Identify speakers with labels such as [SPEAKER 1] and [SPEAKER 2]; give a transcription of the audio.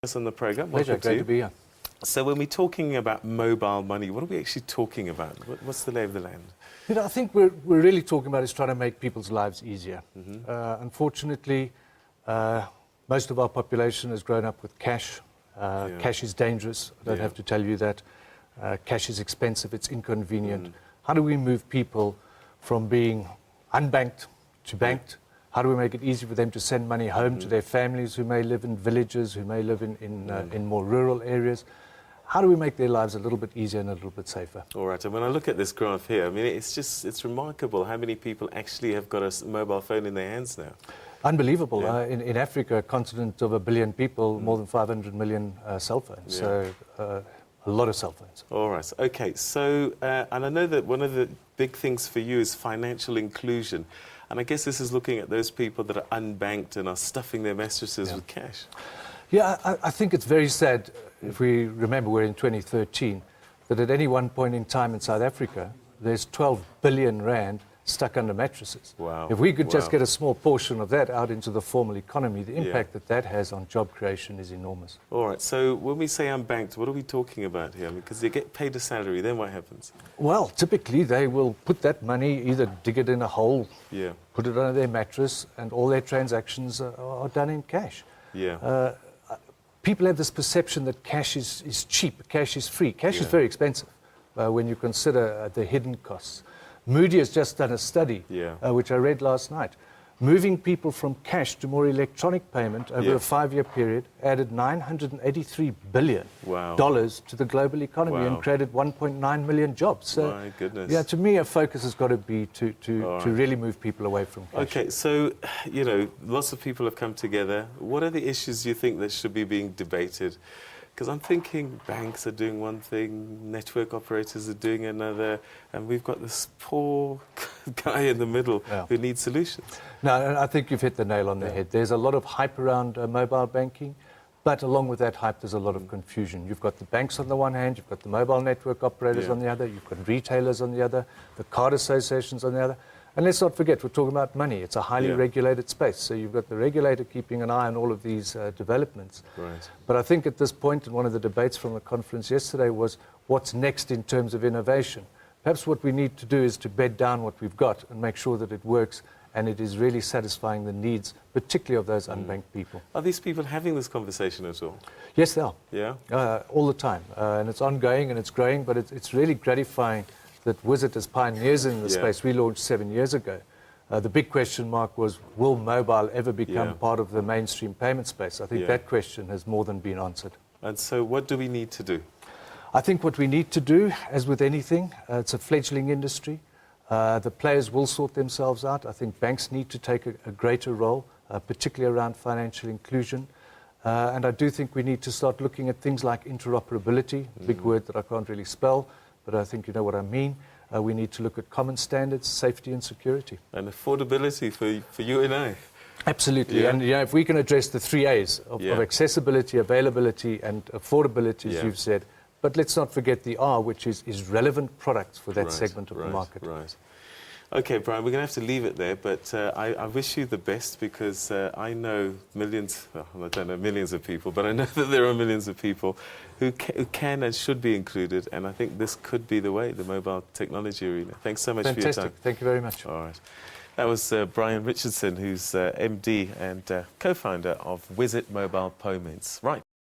[SPEAKER 1] Us on the program.
[SPEAKER 2] Pleasure, great to be here.
[SPEAKER 1] So when we're talking about mobile money, what are we actually talking about? What's the lay of the land?
[SPEAKER 2] You know, I think we're really talking about is trying to make people's lives easier. Unfortunately, most of our population has grown up with cash. Cash is dangerous. I don't have to tell you that. Cash is expensive. It's inconvenient. How do we move people from being unbanked to banked? How do we make it easy for them to send money home to their families who may live in villages, who may live in more rural areas? How do we make their lives a little bit easier and a little bit safer?
[SPEAKER 1] All right, and when I look at this graph here, I mean, it's remarkable how many people actually have got a mobile phone in their hands now.
[SPEAKER 2] Unbelievable. In Africa, a continent of 1 billion people, more than 500 million cell phones. So a lot of cell phones.
[SPEAKER 1] All right, okay. So, and I know that one of the big things for you is financial inclusion. And I guess this is looking at those people that are unbanked and are stuffing their mattresses with cash.
[SPEAKER 2] Yeah, I think it's very sad, if we remember we're in 2013, that at any one point in time in South Africa, there's 12 billion rand stuck under mattresses.
[SPEAKER 1] Wow.
[SPEAKER 2] If we could just get a small portion of that out into the formal economy, the impact that has on job creation is enormous.
[SPEAKER 1] All right, so when we say unbanked, what are we talking about here? Because they get paid a salary, then what happens?
[SPEAKER 2] Well, typically they will put that money, either dig it in a hole, put it under their mattress, and all their transactions are done in cash. People have this perception that cash is cheap, cash is free. Cash is very expensive when you consider the hidden costs. Moody has just done a study, which I read last night. Moving people from cash to more electronic payment over a 5-year period added $983 billion to the global economy and created 1.9 million jobs. So,
[SPEAKER 1] my goodness.
[SPEAKER 2] Yeah, to me, a focus has got to be to really move people away from cash.
[SPEAKER 1] Okay, so, you know, lots of people have come together. What are the issues you think that should be being debated? Because I'm thinking banks are doing one thing, network operators are doing another, and we've got this poor guy in the middle who needs solutions.
[SPEAKER 2] No, I think you've hit the nail on the head. There's a lot of hype around mobile banking, but along with that hype, there's a lot of confusion. You've got the banks on the one hand, you've got the mobile network operators on the other, you've got retailers on the other, the card associations on the other. And let's not forget, we're talking about money. It's a highly regulated space. So you've got the regulator keeping an eye on all of these developments.
[SPEAKER 1] Right.
[SPEAKER 2] But I think at this point, and one of the debates from the conference yesterday was what's next in terms of innovation. Perhaps what we need to do is to bed down what we've got and make sure that it works and it is really satisfying the needs, particularly of those unbanked people.
[SPEAKER 1] Are these people having this conversation at all?
[SPEAKER 2] Yes, they are.
[SPEAKER 1] Yeah?
[SPEAKER 2] All the time. And it's ongoing and it's growing, but it's really gratifying that Wizzit as pioneers in the space. We launched 7 years ago. The big question mark was, will mobile ever become part of the mainstream payment space? I think that question has more than been answered.
[SPEAKER 1] And so what do we need to do?
[SPEAKER 2] I think what we need to do, as with anything, it's a fledgling industry. The players will sort themselves out. I think banks need to take a greater role, particularly around financial inclusion. And I do think we need to start looking at things like interoperability, a big word that I can't really spell, but I think you know what I mean. We need to look at common standards, safety and security.
[SPEAKER 1] And affordability for you and I.
[SPEAKER 2] Absolutely. And if we can address the 3 A's of accessibility, availability and affordability, as you've said, but let's not forget the R, which is relevant products for that segment of the market.
[SPEAKER 1] Right. Okay, Brian, we're going to have to leave it there, but I wish you the best because I know millions, well, I don't know millions of people, but I know that there are millions of people who can and should be included, and I think this could be the way, the mobile technology arena. Thanks so much for your time.
[SPEAKER 2] Thank you very much.
[SPEAKER 1] All right. That was Brian Richardson, who's MD and co-founder of Wizzit Mobile Payments. Right.